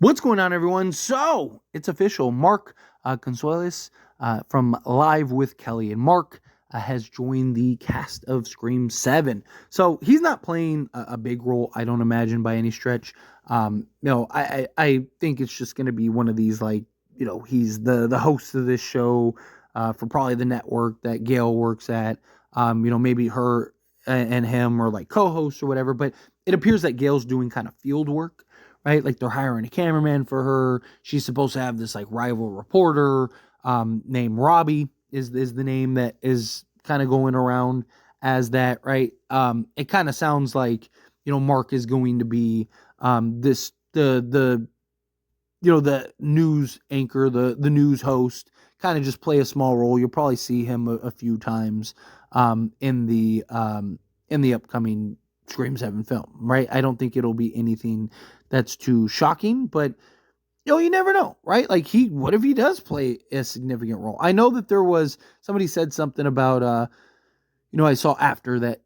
What's going on, everyone? So it's official. Mark Consuelos from Live with Kelly and Mark has joined the cast of Scream 7. So he's not playing a big role, I don't imagine, by any stretch. I think it's just going to be one of these, like, he's the host of this show for probably the network that Gail works at. Maybe her and him are like co-hosts or whatever, but it appears that Gail's doing kind of field work, right? Like they're hiring a cameraman for her. She's supposed to have this like rival reporter named Robbie is the name that is kind of going around as that, right? It kind of sounds like Mark is going to be this the news anchor, the news host, kind of just play a small role. You'll probably see him a few times in the upcoming Scream 7 film, right? I don't think it'll be anything that's too shocking, but you never know, right? Like what if he does play a significant role? I know that there was somebody said something about I saw after that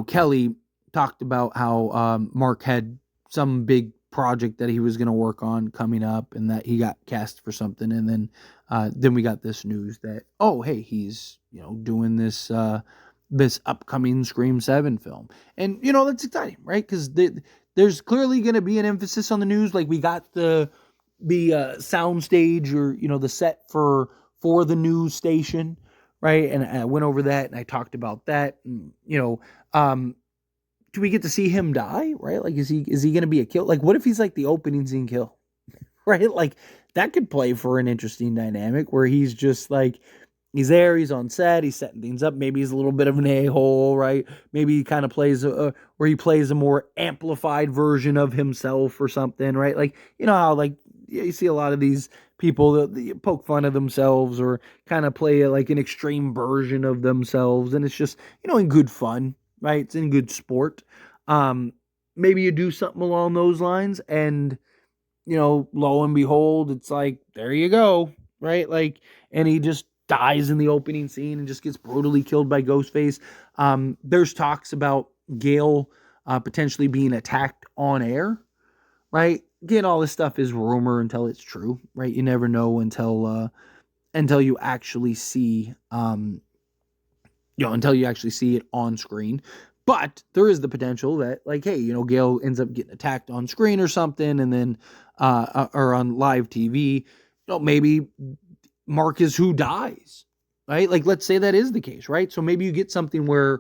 Kelly talked about how Mark had some big project that he was going to work on coming up, and that he got cast for something, and then we got this news that, oh, hey, he's doing this upcoming Scream 7 film. And that's exciting, right? Because there's clearly going to be an emphasis on the news. Like we got the sound stage, or the set for the news station, right? And I went over that and I talked about that. And, do we get to see him die, right? Like, is he going to be a kill? Like, what if he's like the opening scene kill, right? Like, that could play for an interesting dynamic where he's just like, he's there, he's on set, he's setting things up. Maybe he's a little bit of an a-hole, right? Maybe he kind of plays where he plays a more amplified version of himself or something, right? Like, how like you see a lot of these people that poke fun of themselves or kind of play like an extreme version of themselves, and it's just in good fun, right? It's in good sport. Um, Maybe you do something along those lines, and lo and behold, it's like, there you go, right? Like, and he just dies in the opening scene and just gets brutally killed by Ghostface. There's talks about Gail potentially being attacked on air, right? Again, all this stuff is rumor until it's true, right? You never know until you actually see until you actually see it on screen. But there is the potential that, like, hey, Gail ends up getting attacked on screen or something, and then or on live TV. Maybe Mark is who dies, right? Like, let's say that is the case, right? So maybe you get something where,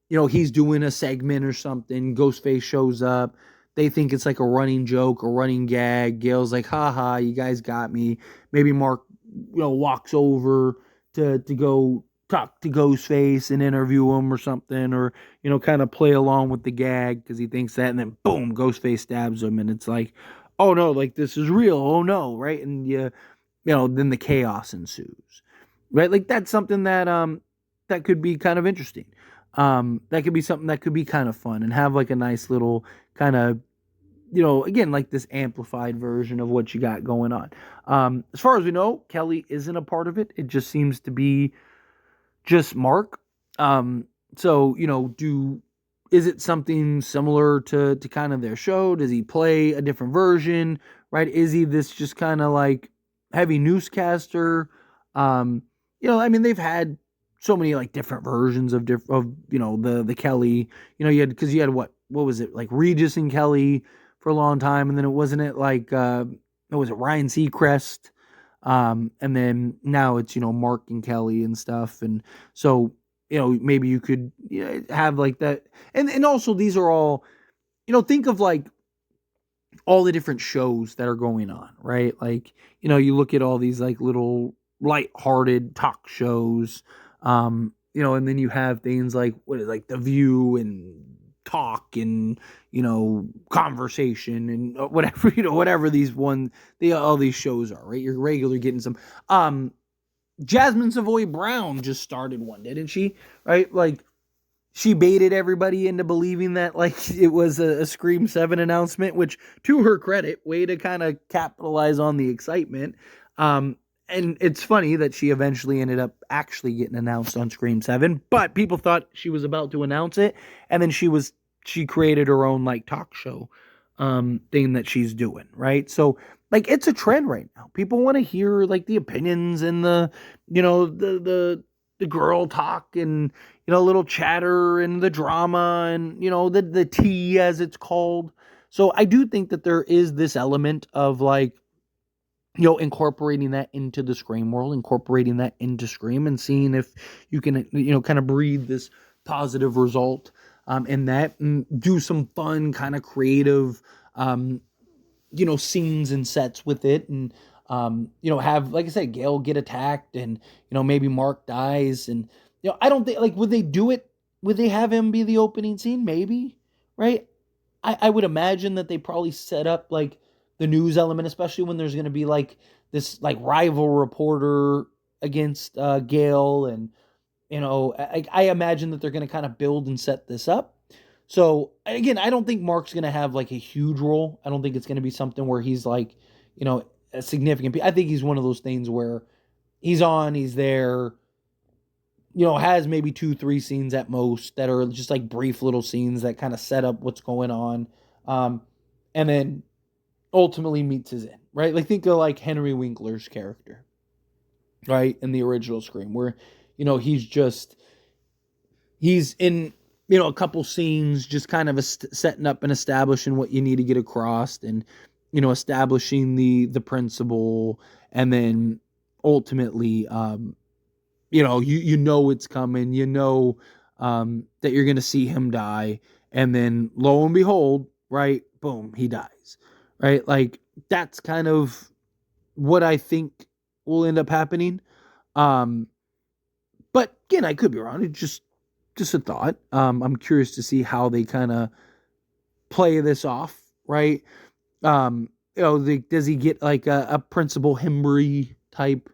he's doing a segment or something. Ghostface shows up. They think it's like a running joke, a running gag. Gail's like, haha, you guys got me. Maybe Mark, walks over to go talk to Ghostface and interview him or something, or kind of play along with the gag because he thinks that, and then boom, Ghostface stabs him, and it's like, oh no, like this is real, oh no, right? And then the chaos ensues, right? Like that's something that could be kind of interesting. That could be something that could be kind of fun and have like a nice little kind of again, like this amplified version of what you got going on. As far as we know, Kelly isn't a part of it. It just seems to be just Mark. So is it something similar to kind of their show? Does he play a different version? Right? Is he this just kind of like heavy newscaster? I mean, they've had so many like different versions of the Kelly. You had what was it, like Regis and Kelly for a long time, and then it like what was it, Ryan Seacrest, and then now it's Mark and Kelly and stuff, and so maybe you could have like that, and also these are all think of like all the different shows that are going on, right? Like, you look at all these like little light-hearted talk shows, and then you have things like what is like The View and Talk and Conversation and whatever whatever these all these shows are, right? You're regularly getting some. Jasmine Savoy Brown just started one, didn't she? Right, like she baited everybody into believing that like it was a Scream 7 announcement, which to her credit, way to kind of capitalize on the excitement. And it's funny that she eventually ended up actually getting announced on Scream 7, but people thought she was about to announce it, and then she created her own like talk show thing that she's doing, right? So like it's a trend right now. People want to hear like the opinions and the the girl talk and a little chatter and the drama and the tea as it's called. So I do think that there is this element of like incorporating that into the Scream world, incorporating that into Scream, and seeing if you can, kind of breed this positive result in that, and do some fun, kind of creative, scenes and sets with it, and have, like I said, Gail get attacked, and maybe Mark dies, and I don't think like would they do it? Would they have him be the opening scene? Maybe, right? I would imagine that they probably set up like the news element, especially when there's going to be like this like rival reporter against Gale, and I imagine that they're going to kind of build and set this up. So again, I don't think Mark's going to have like a huge role. I don't think it's going to be something where he's like a significant. I think he's one of those things where he's on, he's there, has maybe 2-3 scenes at most that are just like brief little scenes that kind of set up what's going on. And then ultimately meets his end, right? Like think of like Henry Winkler's character, right? In the original Scream, where, he's in, a couple scenes, just kind of setting up and establishing what you need to get across, and, establishing the principle, and then ultimately, it's coming, that you're going to see him die. And then lo and behold, right, boom, he dies, right? Like that's kind of what I think will end up happening. But again, I could be wrong. It's just a thought. I'm curious to see how they kind of play this off, right? Does he get like a Principal Hembry type,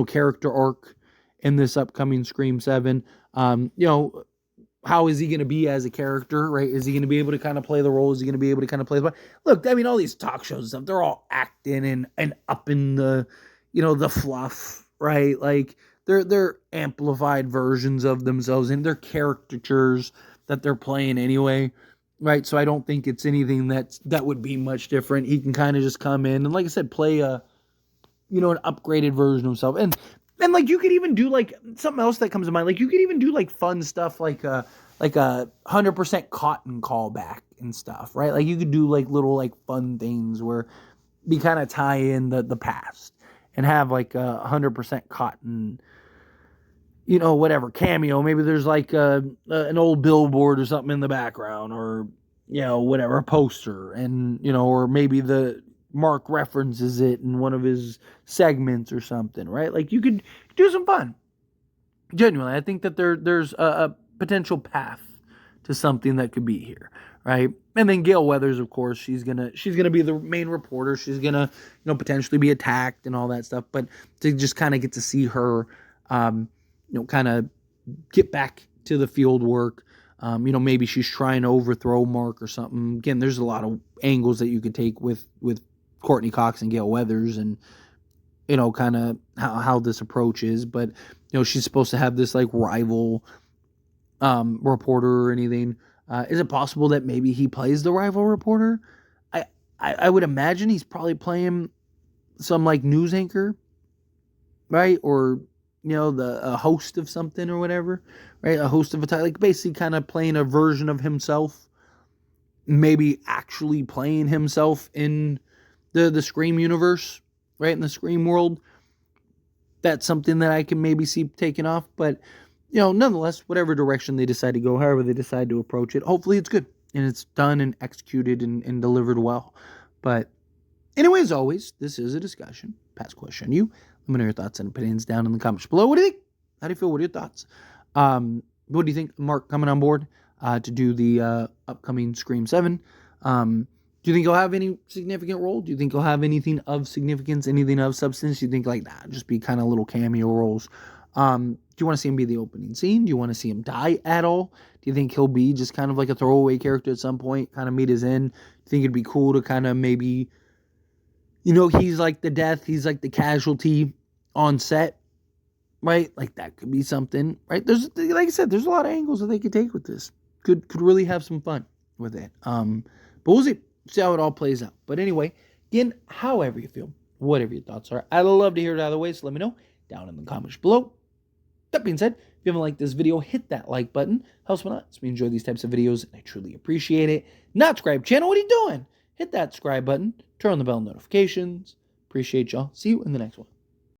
character arc in this upcoming Scream 7? How is he going to be as a character, right? Is he going to be able to kind of play the role? Is he going to be able to kind of play the part? Look, I mean, all these talk shows and stuff, they're all acting and up in the, the fluff, right? Like they're amplified versions of themselves, and they're caricatures that they're playing anyway, right? So I don't think it's anything that would be much different. He can kind of just come in and, like I said, play an upgraded version of himself. And like you could even do like something else that comes to mind. Like you could even do like fun stuff like a 100% Cotton callback and stuff, right? Like you could do like little like fun things where you kind of tie in the past and have like a 100% Cotton, whatever cameo. Maybe there's like an old billboard or something in the background, or whatever, a poster, and or maybe the Mark references it in one of his segments or something, right? Like you could do some fun. Genuinely, I think that there's a potential path to something that could be here, right? And then Gale Weathers, of course, she's gonna be the main reporter. She's gonna potentially be attacked and all that stuff. But to just kind of get to see her, kind of get back to the field work. Maybe she's trying to overthrow Mark or something. Again, there's a lot of angles that you could take with Courtney Cox and Gale Weathers, and kind of how this approach is. But she's supposed to have this like rival reporter or anything. Is it possible that maybe he plays the rival reporter? I would imagine he's probably playing some like news anchor, right? Or a host of something or whatever, right? A host of a like basically kind of playing a version of himself, maybe actually playing himself in the Scream universe, right? In the Scream world. That's something that I can maybe see taken off. But, nonetheless, whatever direction they decide to go, however they decide to approach it, hopefully it's good and it's done and executed and delivered well. But anyway, as always, this is a discussion. Past question you. Let me know your thoughts and opinions down in the comments below. What do you think? How do you feel? What are your thoughts? What do you think, Mark coming on board to do the upcoming Scream 7? Do you think he'll have any significant role? Do you think he'll have anything of significance, anything of substance? Do you think like that, just be kind of little cameo roles? Do you want to see him be the opening scene? Do you want to see him die at all? Do you think he'll be just kind of like a throwaway character at some point, kind of meet his end? Do you think it'd be cool to kind of maybe, he's like the death, he's like the casualty on set, right? Like that could be something, right? There's, like I said, there's a lot of angles that they could take with this. Could really have some fun. with it. But we'll see how it all plays out. But anyway, again, however you feel, whatever your thoughts are, I'd love to hear it either way. So let me know down in the comments below. That being said, if you haven't liked this video, hit that like button. Helps me out. We enjoy these types of videos, and I truly appreciate it. Not subscribe channel, what are you doing? Hit that subscribe button. Turn on the bell notifications. Appreciate y'all. See you in the next one.